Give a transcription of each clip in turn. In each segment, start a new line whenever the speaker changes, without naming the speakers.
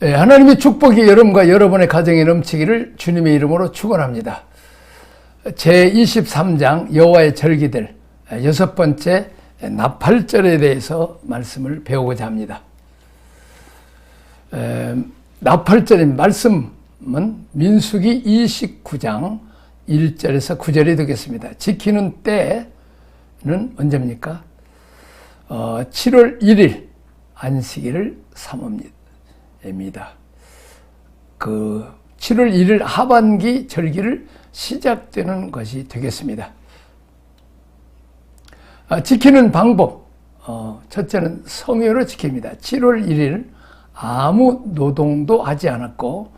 하나님의 축복이 여러분과 여러분의 가정에 넘치기를 주님의 이름으로 축원합니다. 제23장 여호와의 절기들 6번째 나팔절에 대해서 말씀을 배우고자 합니다. 나팔절의 말씀은 민수기 29장 1절에서 9절이 되겠습니다. 지키는 때는 언제입니까? 7월 1일 안식일을 삼습니다. 7월 1일 하반기 절기를 시작되는 것이 되겠습니다. 지키는 방법, 첫째는 성회로 지킵니다. 7월 1일 아무 노동도 하지 않았고,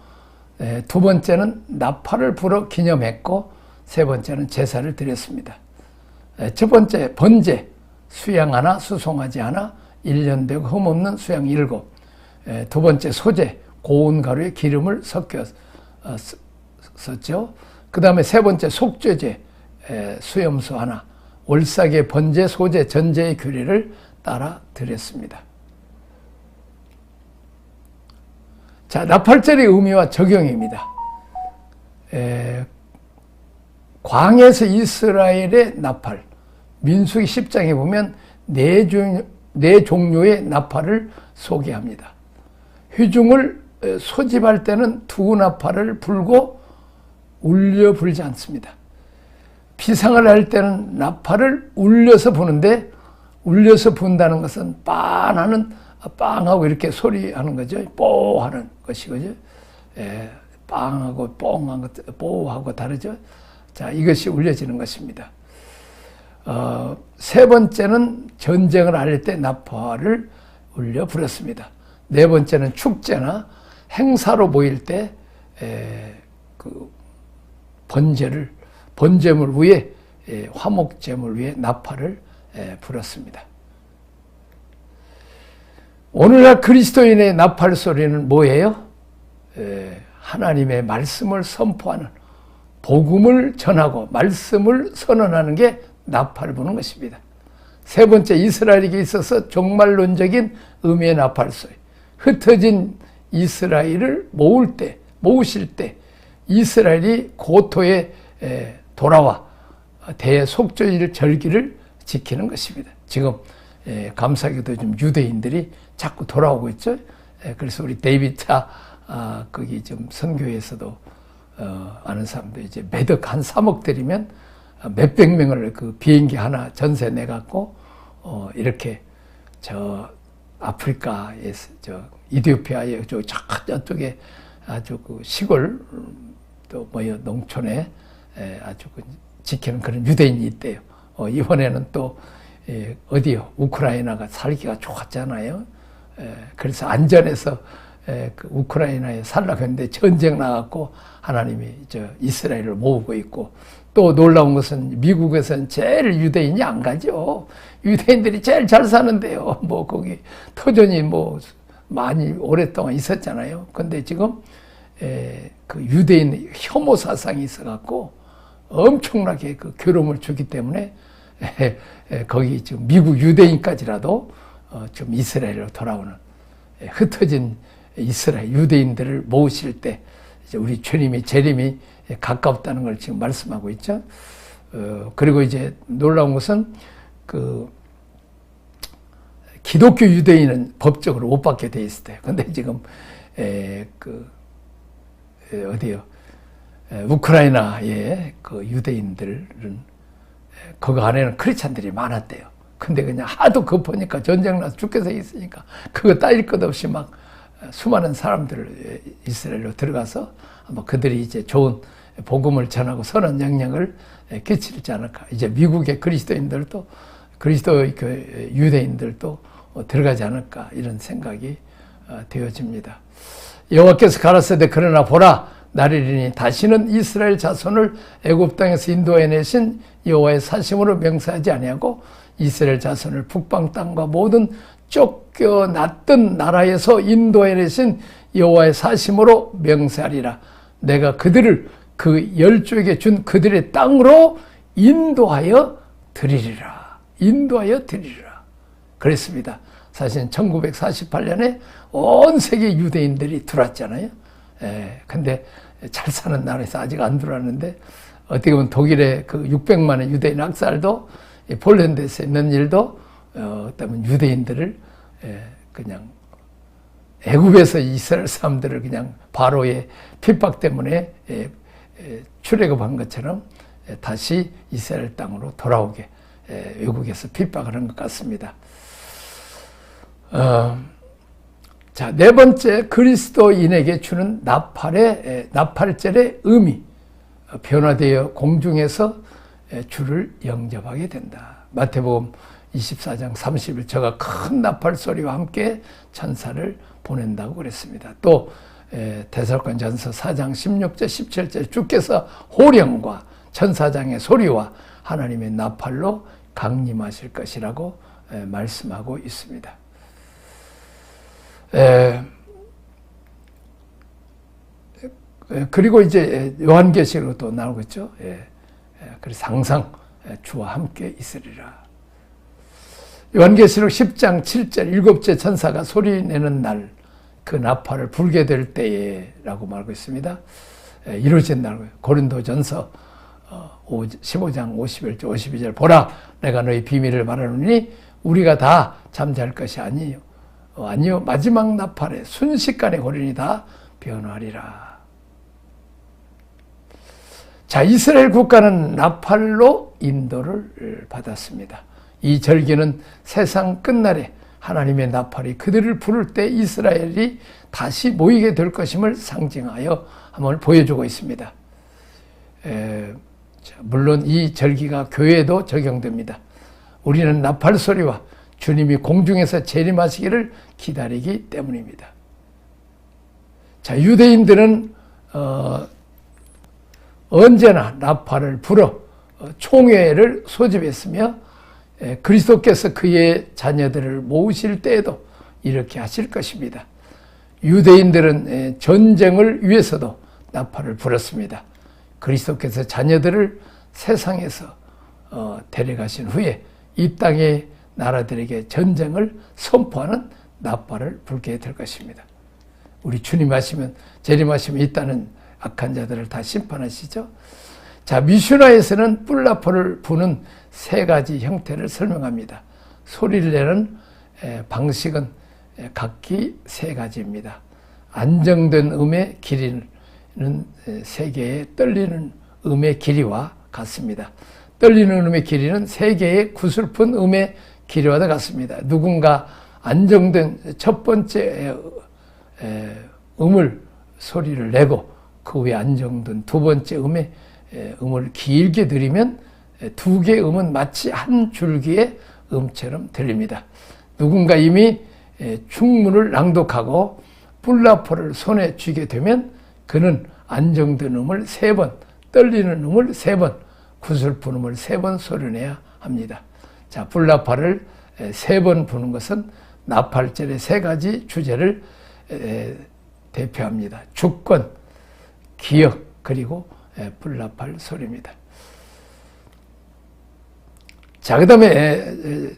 두 번째는 나팔을 불어 기념했고, 세 번째는 제사를 드렸습니다. 첫 번째 번제, 수양 하나 수송하지 않아 1년 되고 흠없는 수양 7. 두 번째 소제, 고운 가루에 기름을 섞였었죠. 그 다음에 세 번째 속죄제, 수염수 하나, 월삭의 번제, 소제, 전제의 규례를 따라 드렸습니다. 자, 나팔절의 의미와 적용입니다. 광야에서 이스라엘의 나팔, 민수기 10장에 보면 네 종류의 나팔을 소개합니다. 회중을 소집할 때는 두 나팔을 불고 울려 불지 않습니다. 피상을 할 때는 나팔을 울려서 부는데, 울려서 분다는 것은 빵하고 이렇게 소리하는 거죠. 뽀하는 것이거죠. 빵하고 뽕하고 뽀하고 다르죠. 자, 이것이 울려지는 것입니다. 세 번째는 전쟁을 할 때 나팔을 울려 불었습니다. 네 번째는 축제나 행사로 모일 때 번제물 위에, 화목제물 위에 나팔을 불었습니다. 오늘날 그리스도인의 나팔 소리는 뭐예요? 하나님의 말씀을 선포하는, 복음을 전하고 말씀을 선언하는 게 나팔 부는 것입니다. 세 번째, 이스라엘에게 있어서 종말론적인 의미의 나팔 소리. 흩어진 이스라엘을 모으실 때 이스라엘이 고토에 돌아와 대속죄일 절기를 지키는 것입니다. 지금 감사하게도 좀 유대인들이 자꾸 돌아오고 있죠. 그래서 우리 데이비차 거기 좀 선교에서도 아는 사람들 이제 매덕 한 3억 들이면 몇백 명을 그 비행기 하나 전세 내갖고 이렇게 저 아프리카에서 저 이디오피아의 저쪽에 아주 그 시골 또 농촌에 아주 그 지키는 그런 유대인이 있대요. 이번에는 또 어디요? 우크라이나가 살기가 좋았잖아요. 그래서 안전해서 그 우크라이나에 살라고 했는데 전쟁 나갖고 하나님이 저 이스라엘을 모으고 있고, 또 놀라운 것은 미국에서는 제일 유대인이 안 가죠. 유대인들이 제일 잘 사는데요. 뭐 거기 터전이 뭐 많이 오랫동안 있었잖아요. 근데 지금 그 유대인 혐오 사상이 있어갖고 엄청나게 그 괴로움을 주기 때문에 거기 지금 미국 유대인까지라도 좀 이스라엘로 돌아오는, 흩어진 이스라엘 유대인들을 모으실 때 이제 우리 주님이 재림이 가깝다는 걸 지금 말씀하고 있죠. 그리고 이제 놀라운 것은 그 기독교 유대인은 법적으로 못 받게 돼 있을 때요. 근데 지금 어디요? 우크라이나의 그 유대인들은 그거 안에는 크리스찬들이 많았대요. 근데 그냥 하도 급하니까 전쟁 나서 죽게 있으니까 그거 따질 것 없이 막 수많은 사람들 이스라엘로 들어가서 아마 그들이 이제 좋은 복음을 전하고 선한 영향을 끼치지 않을까. 이제 미국의 그리스도인들도 그리스도 유대인들도 들어가지 않을까, 이런 생각이 되어집니다. 여호와께서 가라사대 그러나 보라, 나리리니 다시는 이스라엘 자손을 애굽 땅에서 인도해내신 여호와의 사심으로 명세하지 아니하고 이스라엘 자손을 북방 땅과 모든 쫓겨났던 나라에서 인도해내신 여호와의 사심으로 명세하리라. 내가 그들을 그 열조에게 준 그들의 땅으로 인도하여 드리리라. 인도하여 드리리라. 그랬습니다. 사실 1948년에 온 세계 유대인들이 들어왔잖아요. 근데 잘 사는 나라에서 아직 안 들어왔는데, 어떻게 보면 독일의 그 600만의 유대인 학살도, 폴란드에서 있는 일도, 어떤 유대인들을 그냥 애굽에서 이스라엘 사람들을 그냥 바로의 핍박 때문에 출애굽한 것처럼 다시 이스라엘 땅으로 돌아오게 외국에서 핍박을 한 것 같습니다. 자, 네 번째, 그리스도인에게 주는 나팔절의 의미. 변화되어 공중에서 주를 영접하게 된다. 마태복음 24장 30일 저가 큰 나팔 소리와 함께 천사를 보낸다고 그랬습니다. 또 데살로니가전서 4장 16절 17절 주께서 호령과 천사장의 소리와 하나님의 나팔로 강림하실 것이라고 말씀하고 있습니다. 그리고 이제 요한계시록으로 또 나오고 있죠. 그래서 항상 주와 함께 있으리라. 요한계시록 10장 7절 일곱째 천사가 소리내는 날, 그 나팔을 불게 될 때에 라고 말하고 있습니다. 이루어진 날, 고린도전서 15장 51절 52절 보라, 내가 너희 비밀을 말하노니 우리가 다 잠잘 것이 아니요 마지막 나팔에 순식간에 고린이 다 변화하리라. 자, 이스라엘 국가는 나팔로 인도를 받았습니다. 이 절기는 세상 끝날에 하나님의 나팔이 그들을 부를 때 이스라엘이 다시 모이게 될 것임을 상징하여 한번 보여주고 있습니다. 물론 이 절기가 교회에도 적용됩니다. 우리는 나팔 소리와 주님이 공중에서 재림하시기를 기다리기 때문입니다. 자, 유대인들은 언제나 나팔을 불어 총회를 소집했으며 그리스도께서 그의 자녀들을 모으실 때에도 이렇게 하실 것입니다. 유대인들은 전쟁을 위해서도 나팔을 불었습니다. 그리스도께서 자녀들을 세상에서 데려가신 후에 이 땅의 나라들에게 전쟁을 선포하는 나팔을 불게 될 것입니다. 우리 주님 하시면, 재림하시면 이 땅은 악한 자들을 다 심판하시죠. 자, 미슈나에서는 뿔나팔을 부는 세 가지 형태를 설명합니다. 소리를 내는 방식은 각기 세 가지입니다. 안정된 음의 길이는 세 개의 떨리는 음의 길이와 같습니다. 떨리는 음의 길이는 세 개의 구슬픈 음의 길이와 같습니다. 누군가 안정된 첫 번째 소리를 내고 그 후에 안정된 두 번째 음을 길게 들이면 두 개의 음은 마치 한 줄기의 음처럼 들립니다. 누군가 이미 충문을 낭독하고 뿔나팔을 손에 쥐게 되면 그는 안정된 음을 세 번, 떨리는 음을 세 번, 구슬픈 음을 세 번 소리내야 합니다. 자, 뿔나팔을 세 번 부는 것은 나팔절의 세 가지 주제를 대표합니다. 주권, 기억, 그리고 뿔나팔 소리입니다. 자, 그 다음에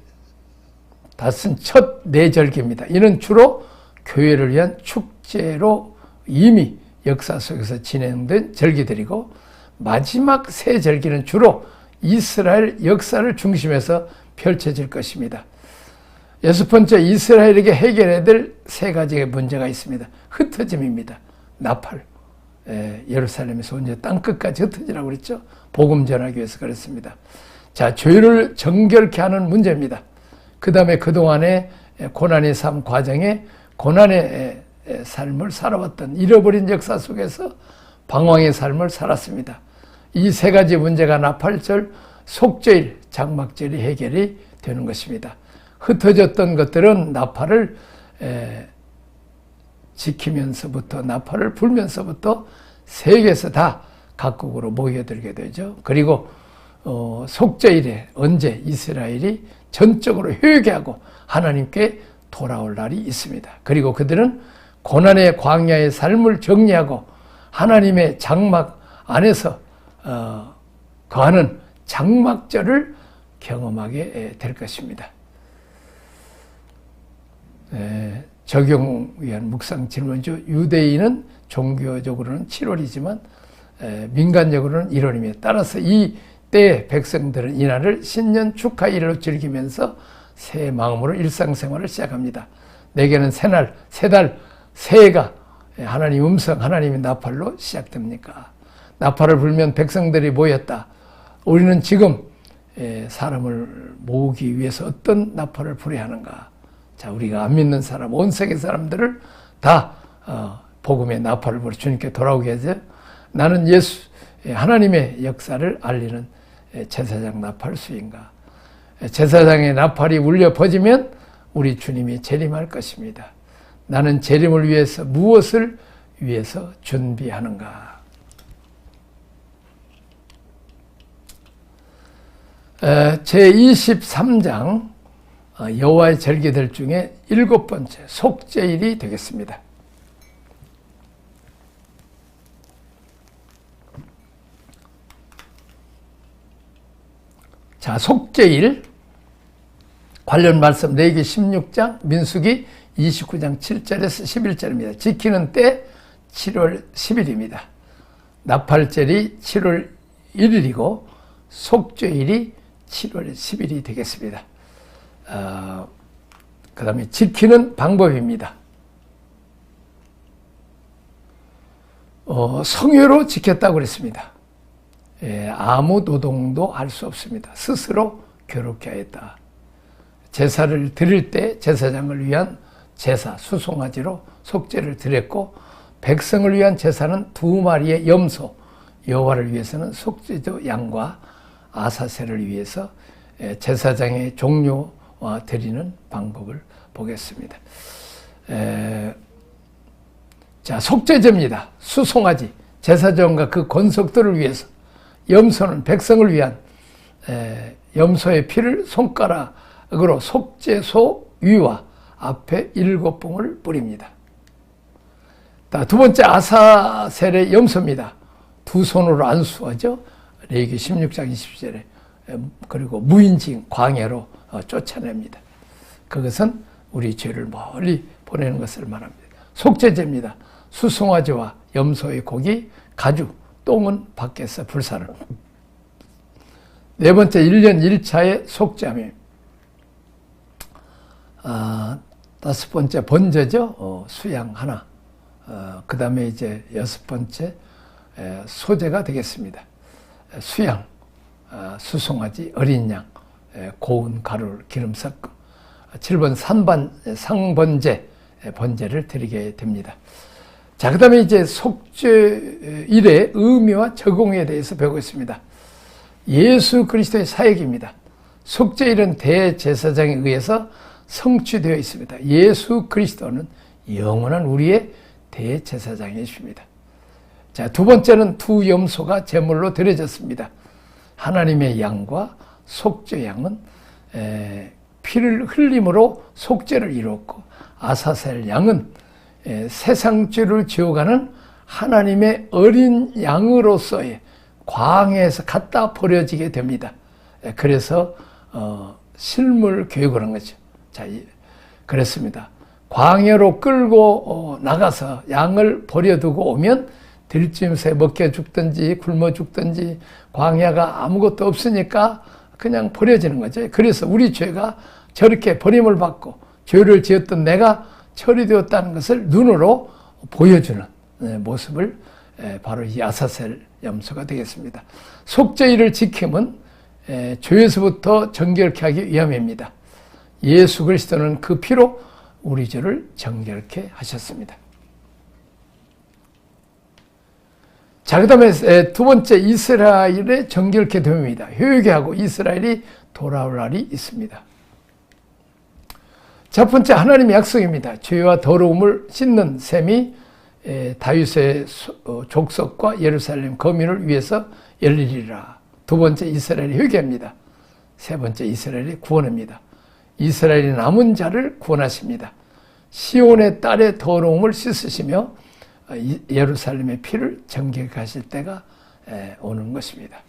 다섯은 첫 내절기입니다. 이는 주로 교회를 위한 축제로 이미 역사 속에서 진행된 절기들이고, 마지막 세 절기는 주로 이스라엘 역사를 중심에서 펼쳐질 것입니다. 여섯 번째, 이스라엘에게 해결해야 될 세 가지의 문제가 있습니다. 흩어짐입니다. 나팔. 예루살렘에서 온 땅 끝까지 흩어지라고 그랬죠. 복음 전하기 위해서 그랬습니다. 자, 죄를 정결케 하는 문제입니다. 그 다음에 그동안의 고난의 삶 과정에 고난의 삶을 살아왔던 잃어버린 역사 속에서 방황의 삶을 살았습니다. 이 세 가지 문제가 나팔절, 속죄일, 장막절이 해결이 되는 것입니다. 흩어졌던 것들은 나팔을 지키면서부터, 나팔을 불면서부터 세계에서 다 각국으로 모여들게 되죠. 그리고 속죄일에 언제 이스라엘이 전적으로 회개하고 하나님께 돌아올 날이 있습니다. 그리고 그들은 고난의 광야의 삶을 정리하고 하나님의 장막 안에서 거하는 장막절을 경험하게 될 것입니다. 적용 위한 묵상 질문이죠. 유대인은 종교적으로는 7월이지만 민간적으로는 1월입니다. 따라서 이 때 백성들은 이날을 신년 축하일로 즐기면서 새 마음으로 일상생활을 시작합니다. 내게는 새날, 새달, 새해가 하나님 음성, 하나님의 나팔로 시작됩니까? 나팔을 불면 백성들이 모였다. 우리는 지금 사람을 모으기 위해서 어떤 나팔을 불어야 하는가? 자, 우리가 안 믿는 사람, 온 세계 사람들을 다 복음의 나팔을 불어 주님께 돌아오게 해서 나는 예수, 하나님의 역사를 알리는 제사장 나팔수인가? 제사장의 나팔이 울려 퍼지면 우리 주님이 재림할 것입니다. 나는 재림을 위해서 무엇을 위해서 준비하는가? 제23장 여호와의 절기들 중에 7번째 속죄일이 되겠습니다. 자, 속죄일 관련 말씀 레위기 16장, 민수기 29장 7절에서 11절입니다. 지키는 때 7월 10일입니다. 나팔절이 7월 1일이고 속죄일이 7월 10일이 되겠습니다. 그 다음에 지키는 방법입니다. 성회로 지켰다고 그랬습니다. 아무 노동도 할 수 없습니다. 스스로 괴롭게 하였다. 제사를 드릴 때 제사장을 위한 제사, 수송아지로 속죄를 드렸고 백성을 위한 제사는 2마리의 염소, 여호와를 위해서는 속죄제 양과 아사새를 위해서 제사장의 종료와 드리는 방법을 보겠습니다. 자, 속죄제입니다. 수송아지, 제사장과 그 권속들을 위해서 염소는 백성을 위한 염소의 피를 손가락으로 속죄소 위와 앞에 7봉을 뿌립니다. 두 번째 아사셀의 염소입니다. 두 손으로 안수하죠. 레위기 16장 20절에 그리고 무인징 광야로 쫓아냅니다. 그것은 우리 죄를 멀리 보내는 것을 말합니다. 속죄제입니다. 수송아지와 염소의 고기, 가죽, 똥은 밖에서 불사를. 네 번째 1년 1차의 속죄함입니다. 다섯 번째 번제죠. 수양 하나. 그 다음에 이제 여섯 번째 소제가 되겠습니다. 수양, 수송아지, 어린 양, 고운 가루를 기름 섞음. 7번 상번제, 번제를 드리게 됩니다. 자, 그 다음에 이제 속죄일의 의미와 적용에 대해서 배우고 있습니다. 예수 그리스도의 사역입니다. 속죄일은 대제사장에 의해서 성취되어 있습니다. 예수 그리스도는 영원한 우리의 대제사장이십니다. 자, 두 번째는 두 염소가 제물로 드려졌습니다. 하나님의 양과 속죄 양은 피를 흘림으로 속죄를 이루었고, 아사셀 양은 세상 죄를 지어가는 하나님의 어린 양으로서의 광야에서 갖다 버려지게 됩니다. 그래서 실물 교육을 한 거죠. 자, 그랬습니다. 광야로 끌고 나가서 양을 버려두고 오면 들짐승에 먹혀 죽든지 굶어 죽든지 광야가 아무것도 없으니까 그냥 버려지는 거죠. 그래서 우리 죄가 저렇게 버림을 받고 죄를 지었던 내가 처리되었다는 것을 눈으로 보여주는 모습을 바로 이 아사셀 염소가 되겠습니다. 속죄일을 지킴은 죄에서부터 정결케 하기 위함입니다. 예수 그리스도는 그 피로 우리 죄를 정결케 하셨습니다. 자, 그 다음에 두 번째 이스라엘의 정결케 됨입니다. 회개하고 이스라엘이 돌아올 날이 있습니다. 첫 번째 하나님의 약속입니다. 죄와 더러움을 씻는 셈이 다윗의 족속과 예루살렘 거민을 위해서 열리리라. 두 번째 이스라엘의 회개입니다. 세 번째 이스라엘의 구원입니다. 이스라엘의 남은 자를 구원하십니다. 시온의 딸의 더러움을 씻으시며 예루살렘의 피를 정결케 하실 때가 오는 것입니다.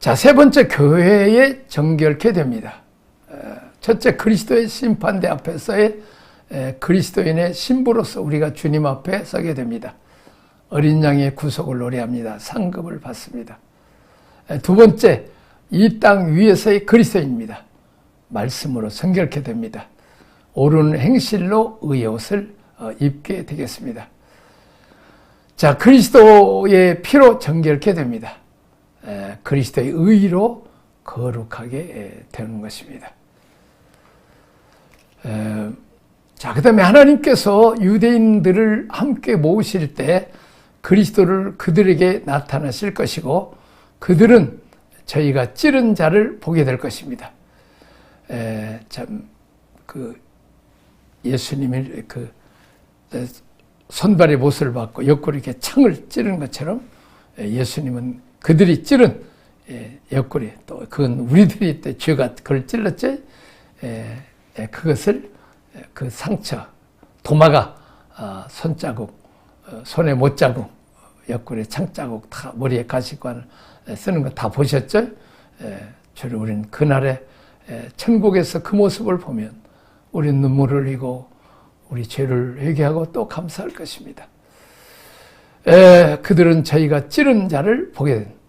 자, 세 번째, 교회에 정결케 됩니다. 첫째, 그리스도의 심판대 앞에서의 그리스도인의 신부로서 우리가 주님 앞에 서게 됩니다. 어린 양의 구속을 노래합니다. 상급을 받습니다. 두 번째, 이 땅 위에서의 그리스도인입니다. 말씀으로 성결케 됩니다. 옳은 행실로 의의 옷을 입게 되겠습니다. 자, 그리스도의 피로 정결케 됩니다. 그리스도의 의로 거룩하게 되는 것입니다. 자, 그 다음에 하나님께서 유대인들을 함께 모으실 때 그리스도를 그들에게 나타나실 것이고 그들은 저희가 찌른 자를 보게 될 것입니다. 예수님이 손발의 못을 받고 옆구리 이렇게 창을 찌른 것처럼 예수님은 그들이 찌른 옆구리, 또 그건 우리들이 때 죄가 그걸 찔렀지, 그것을 그 상처, 도마가 손자국, 손에 못자국, 옆구리에 창자국, 다 머리에 가시관 쓰는 거 다 보셨죠? 주로 우리는 그날에 천국에서 그 모습을 보면 우리 눈물을 흘리고 우리 죄를 회개하고 또 감사할 것입니다. 그들은 저희가 찌른 자를 보게 된,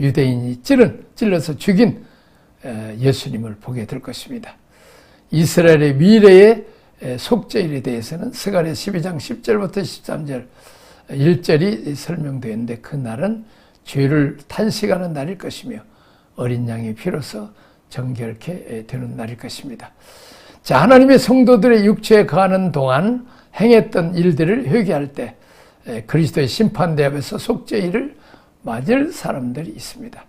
유대인이 찔러서 죽인 예수님을 보게 될 것입니다. 이스라엘의 미래의 속죄일에 대해서는 스가랴 12장 10절부터 13절 1절이 설명되어 있는데 그날은 죄를 탄식하는 날일 것이며 어린 양의 피로서 정결케 되는 날일 것입니다. 자, 하나님의 성도들의 육체에 거하는 동안 행했던 일들을 회개할 때 그리스도의 심판대 앞에서 속죄일을 맞을 사람들이 있습니다.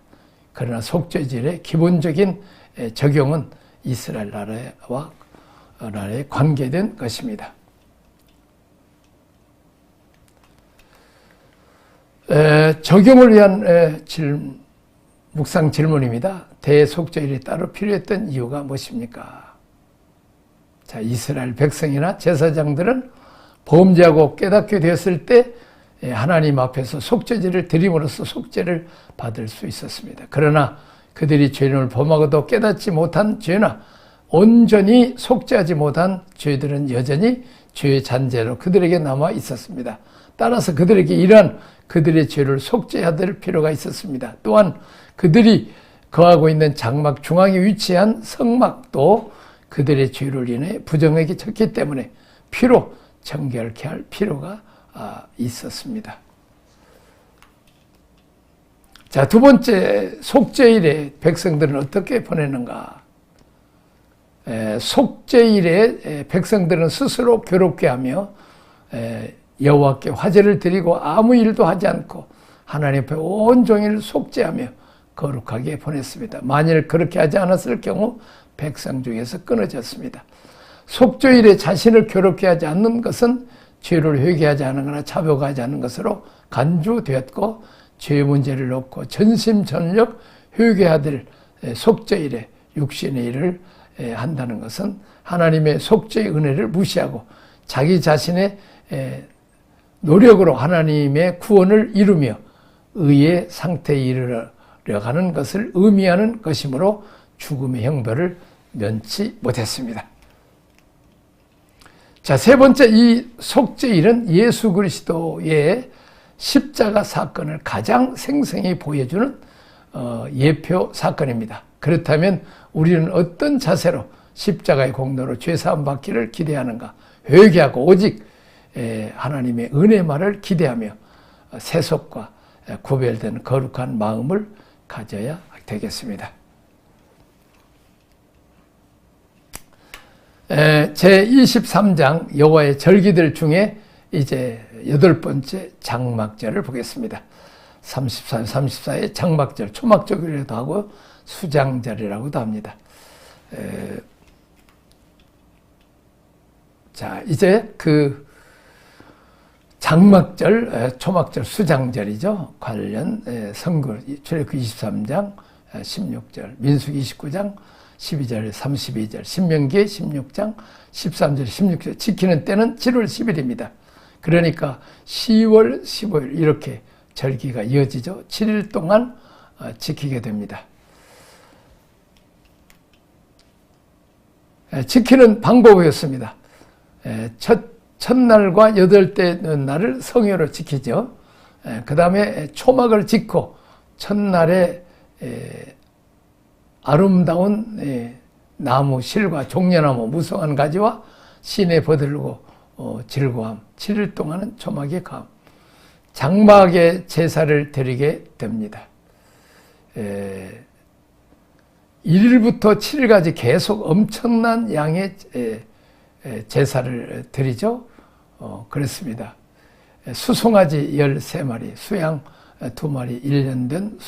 그러나 속죄질의 기본적인 적용은 이스라엘 나라에 관계된 것입니다. 적용을 위한 묵상 질문입니다. 대속죄일이 따로 필요했던 이유가 무엇입니까? 자, 이스라엘 백성이나 제사장들은 범죄하고 깨닫게 되었을 때 하나님 앞에서 속죄제를 드림으로써 속죄를 받을 수 있었습니다. 그러나 그들이 죄를 범하고도 깨닫지 못한 죄나 온전히 속죄하지 못한 죄들은 여전히 죄의 잔재로 그들에게 남아 있었습니다. 따라서 그들에게 이러한 그들의 죄를 속죄해야 될 필요가 있었습니다. 또한 그들이 거하고 있는 장막 중앙에 위치한 성막도 그들의 죄를 인해 부정하게 쳤기 때문에 피로 정결케 할 필요가 있었습니다. 자, 두 번째, 속죄일에 백성들은 어떻게 보내는가? 속죄일에 백성들은 스스로 괴롭게 하며 여호와께 화제를 드리고 아무 일도 하지 않고 하나님 앞에 온종일 속죄하며 거룩하게 보냈습니다. 만일 그렇게 하지 않았을 경우 백성 중에서 끊어졌습니다. 속죄일에 자신을 괴롭게 하지 않는 것은 죄를 회개하지 않은 거나 자복하지 않는 것으로 간주되었고 죄의 문제를 놓고 전심전력 회개해야 될 속죄일에 육신의 일을 한다는 것은 하나님의 속죄의 은혜를 무시하고 자기 자신의 노력으로 하나님의 구원을 이루며 의의 상태에 이르려가는 것을 의미하는 것이므로 죽음의 형벌을 면치 못했습니다. 자, 세 번째, 이 속죄일은 예수 그리스도의 십자가 사건을 가장 생생히 보여주는 예표 사건입니다. 그렇다면 우리는 어떤 자세로 십자가의 공로로 죄사함 받기를 기대하는가? 회개하고 오직 하나님의 은혜만을 기대하며 세속과 구별된 거룩한 마음을 가져야 되겠습니다. 제23장 여호와의 절기들 중에 이제 8번째 장막절을 보겠습니다. 33, 34의 장막절, 초막절이라고도 하고 수장절이라고도 합니다. 자, 이제 그 장막절, 초막절, 수장절이죠. 관련 선거, 출애굽기 23장 16절, 민수기 29장 12절, 32절, 신명기 16장 13절, 16절 지키는 때는 7월 10일입니다. 그러니까 10월, 15일 이렇게 절기가 이어지죠. 7일 동안 지키게 됩니다. 지키는 방법이었습니다. 첫날과 여덟째 날을 성회로 지키죠. 그 다음에 초막을 짓고 첫날에 아름다운 나무 실과 종려나무 무성한 가지와 시내 버들고 즐거움 7일 동안은 초막의 감 장막의 제사를 드리게 됩니다. 1일부터 7일까지 계속 엄청난 양의 제사를 드리죠. 그렇습니다. 수송아지 13마리, 수양 2마리, 1년 된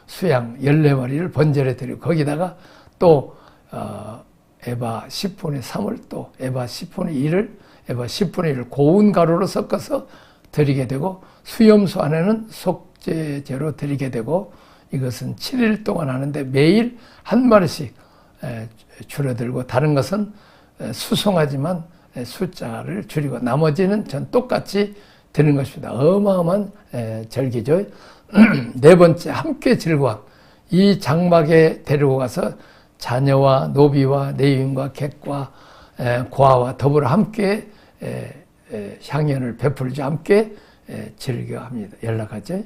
수양 14마리를 번제를 드리고 거기다가 또 에바 10분의 3을 또 에바 10분의 1을 에바 10분의 1을 고운 가루로 섞어서 드리게 되고 수염소 안에는 속죄제로 드리게 되고 이것은 7일 동안 하는데 매일 한 마리씩 줄어들고 다른 것은 수송하지만 숫자를 줄이고 나머지는 전 똑같이 드는 것입니다. 어마어마한 절기죠. 네 번째 함께 즐거움. 이 장막에 데리고 가서 자녀와 노비와 내인과 객과 고아와 더불어 함께 향연을 베풀죠. 함께 즐겨합니다. 연락하죠.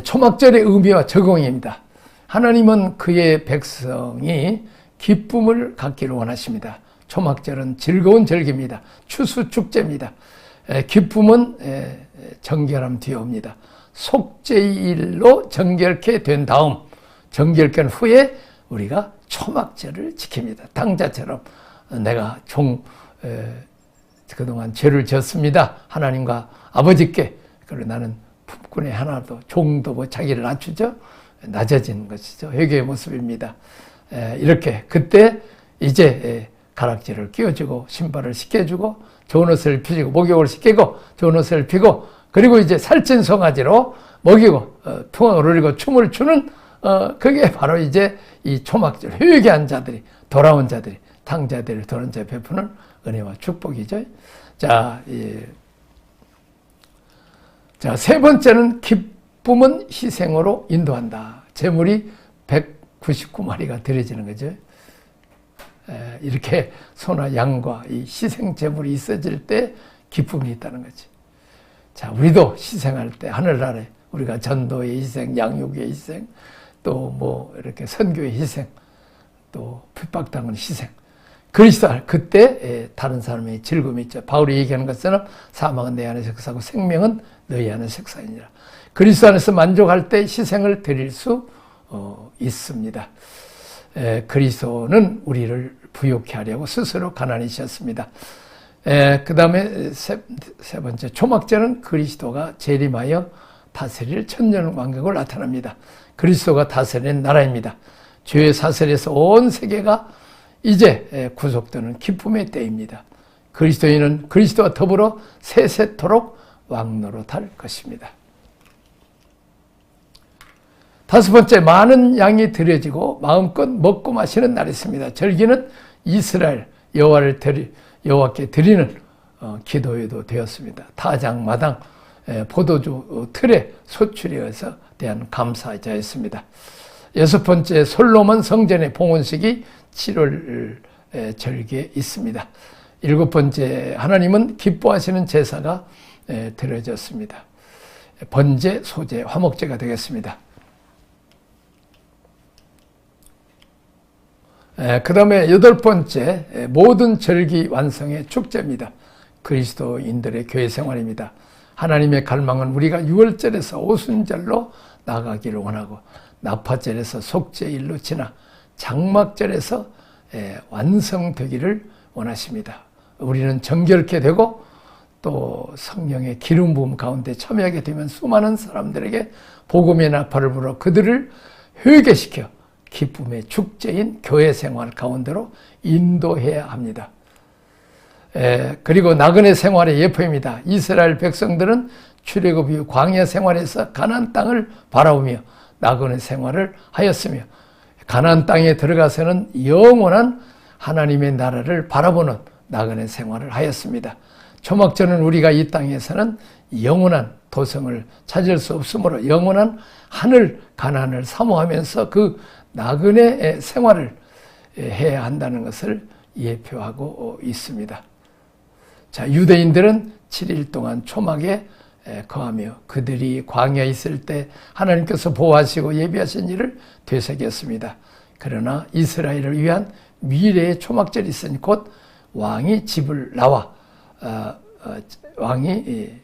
초막절의 의미와 적용입니다. 하나님은 그의 백성이 기쁨을 갖기를 원하십니다. 초막절은 즐거운 절기입니다. 추수 축제입니다. 기쁨은 정결함 뒤에 옵니다. 속죄일로 정결케 된 다음 정결케 후에 우리가 초막절을 지킵니다. 당자처럼 내가 그동안 죄를 지었습니다. 하나님과 아버지께. 그리고 나는 품꾼의 하나도 종도 뭐 자기를 낮추죠. 낮아지는 것이죠. 회개의 모습입니다. 이렇게 그때 이제 가락지를 끼워주고 신발을 씻겨주고 좋은 옷을 입히고 목욕을 시키고 좋은 옷을 입히고 그리고 이제 살찐 송아지로 먹이고 풍악을 울리고 춤을 추는 그게 바로 이제 이 초막절 회개한 자들이 돌아온 자들이 탕자들이 돌아온 자 베푸는 은혜와 축복이죠. 자, 세 번째는 기쁨은 희생으로 인도한다. 제물이 199마리가 드려지는 거죠. 이렇게 소나 양과 이 희생 제물이 있어질 때 기쁨이 있다는 거지. 자, 우리도 희생할 때 하늘나라에 우리가 전도의 희생, 양육의 희생, 또 뭐 이렇게 선교의 희생, 또 핍박당하는 희생. 그리스도 그때 다른 사람의 즐거움이 있죠. 바울이 얘기하는 것처럼 사망은 내 안에 역사하고 생명은 너희 안에 역사이니라. 그리스도 안에서 만족할 때 희생을 드릴 수 있습니다. 그리스도는 우리를 부욕케 하려고 스스로 가난이셨습니다. 그 다음에 세 번째 초막절은 그리스도가 재림하여 다스릴 천년왕국을 나타납니다. 그리스도가 다스리는 나라입니다. 죄의 사슬에서 온 세계가 이제 구속되는 기쁨의 때입니다. 그리스도인은 그리스도와 더불어 세세토록 왕노릇할 것입니다. 다섯 번째, 많은 양이 드려지고 마음껏 먹고 마시는 날이 있습니다. 절기는 이스라엘 여호와께 드리는 기도회도 되었습니다. 타장, 마당, 포도주 틀에 소출이어서 대한 감사자였습니다. 여섯 번째, 솔로몬 성전의 봉헌식이 7월 절기에 있습니다. 일곱 번째, 하나님은 기뻐하시는 제사가 드려졌습니다. 번제, 소제, 화목제가 되겠습니다. 그 다음에 여덟 번째, 모든 절기 완성의 축제입니다. 그리스도인들의 교회 생활입니다. 하나님의 갈망은 우리가 유월절에서 오순절로 나가기를 원하고 나파절에서 속죄일로 지나 장막절에서 완성되기를 원하십니다. 우리는 정결케 되고 또 성령의 기름 부음 가운데 참여하게 되면 수많은 사람들에게 복음의 나팔을 불어 그들을 회개시켜 기쁨의 축제인 교회 생활 가운데로 인도해야 합니다. 그리고 나그네 생활의 예표입니다. 이스라엘 백성들은 출애굽 이후 광야 생활에서 가나안 땅을 바라보며 나그네 생활을 하였으며 가나안 땅에 들어가서는 영원한 하나님의 나라를 바라보는 나그네 생활을 하였습니다. 초막절은 우리가 이 땅에서는 영원한 도성을 찾을 수 없으므로 영원한 하늘 가난을 사모하면서 그 나그네 생활을 해야 한다는 것을 예표하고 있습니다. 자, 유대인들은 7일 동안 초막에 거하며 그들이 광야에 있을 때 하나님께서 보호하시고 예비하신 일을 되새겼습니다. 그러나 이스라엘을 위한 미래의 초막절이 있으니 곧 왕이 집을 나와 왕이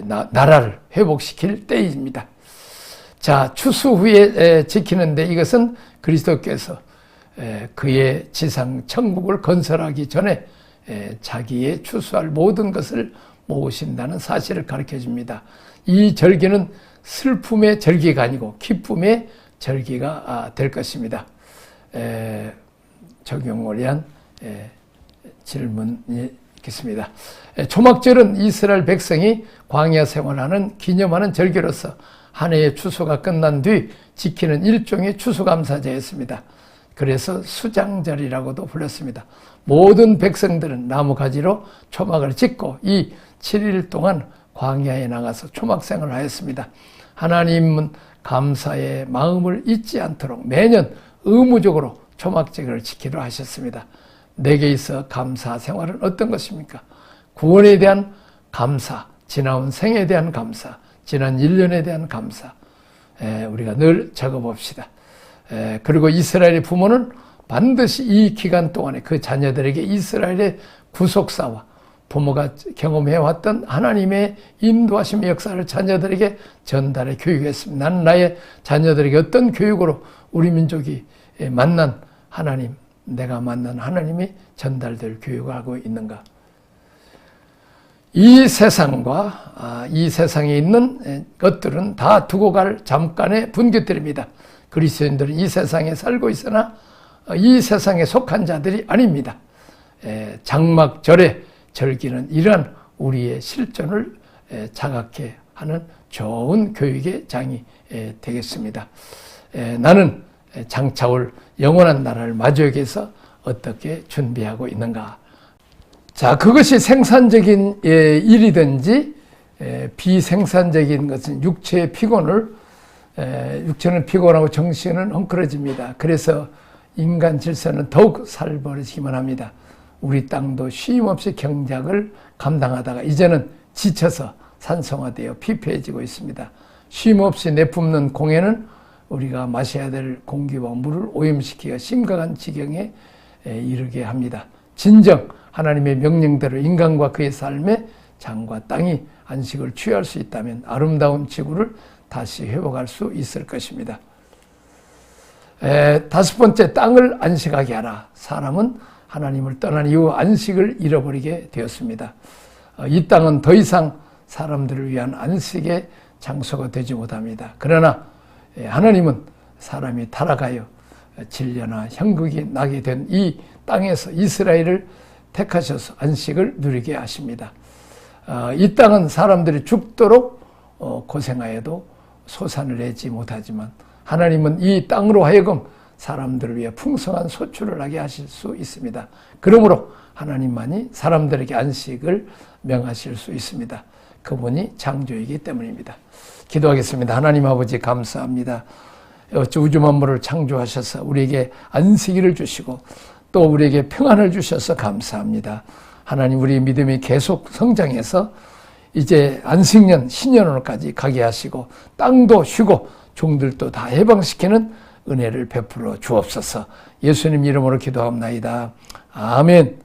나라를 회복시킬 때입니다. 자, 추수 후에 지키는데 이것은 그리스도께서 그의 지상 천국을 건설하기 전에 자기의 추수할 모든 것을 모으신다는 사실을 가르쳐 줍니다. 이 절기는 슬픔의 절기가 아니고 기쁨의 절기가 될 것입니다. 적용을 위한 질문이 있겠습니다. 초막절은 이스라엘 백성이 광야 생활하는 기념하는 절기로서 한 해의 추수가 끝난 뒤 지키는 일종의 추수감사제였습니다. 그래서 수장절이라고도 불렸습니다. 모든 백성들은 나무가지로 초막을 짓고 이 7일 동안 광야에 나가서 초막생활을 하였습니다. 하나님은 감사의 마음을 잊지 않도록 매년 의무적으로 초막절을 지키려 하셨습니다. 내게 있어 감사 생활은 어떤 것입니까? 구원에 대한 감사, 지나온 생에 대한 감사, 지난 1년에 대한 감사, 우리가 늘 적어봅시다. 그리고 이스라엘의 부모는 반드시 이 기간 동안에 그 자녀들에게 이스라엘의 구속사와 부모가 경험해왔던 하나님의 인도하심의 역사를 자녀들에게 전달해 교육했습니다. 나는 나의 자녀들에게 어떤 교육으로 우리 민족이 만난 하나님, 내가 만난 하나님이 전달될 교육을 하고 있는가? 이 세상과 이 세상에 있는 것들은 다 두고 갈 잠깐의 분깃들입니다. 그리스도인들은 이 세상에 살고 있으나 이 세상에 속한 자들이 아닙니다. 장막절의 절기는 이러한 우리의 실존을 자각해 하는 좋은 교육의 장이 되겠습니다. 나는 장차올 영원한 나라를 마주하기 위해서 어떻게 준비하고 있는가? 자, 그것이 생산적인 일이든지 비생산적인 것은 육체의 피곤을 육체는 피곤하고 정신은 헝클어집니다. 그래서 인간 질서는 더욱 살벌해지기만 합니다. 우리 땅도 쉼없이 경작을 감당하다가 이제는 지쳐서 산성화되어 피폐해지고 있습니다. 쉼없이 내뿜는 공해는 우리가 마셔야 될 공기와 물을 오염시키어 심각한 지경에 이르게 합니다. 진정 하나님의 명령대로 인간과 그의 삶에 장과 땅이 안식을 취할 수 있다면 아름다운 지구를 다시 회복할 수 있을 것입니다. 다섯 번째, 땅을 안식하게 하라. 사람은 하나님을 떠난 이후 안식을 잃어버리게 되었습니다. 이 땅은 더 이상 사람들을 위한 안식의 장소가 되지 못합니다. 그러나 하나님은 사람이 타락하여 진려나 형극이 나게 된 이 땅에서 이스라엘을 택하셔서 안식을 누리게 하십니다. 이 땅은 사람들이 죽도록 고생하여도 소산을 내지 못하지만 하나님은 이 땅으로 하여금 사람들을 위해 풍성한 소출을 하게 하실 수 있습니다. 그러므로 하나님만이 사람들에게 안식을 명하실 수 있습니다. 그분이 창조이기 때문입니다. 기도하겠습니다. 하나님 아버지 감사합니다. 어찌 우주 만물을 창조하셔서 우리에게 안식일을 주시고 또 우리에게 평안을 주셔서 감사합니다. 하나님, 우리 믿음이 계속 성장해서 이제 안식년 신년으로까지 가게 하시고 땅도 쉬고 종들도 다 해방시키는 은혜를 베풀어 주옵소서. 예수님 이름으로 기도합나이다. 아멘.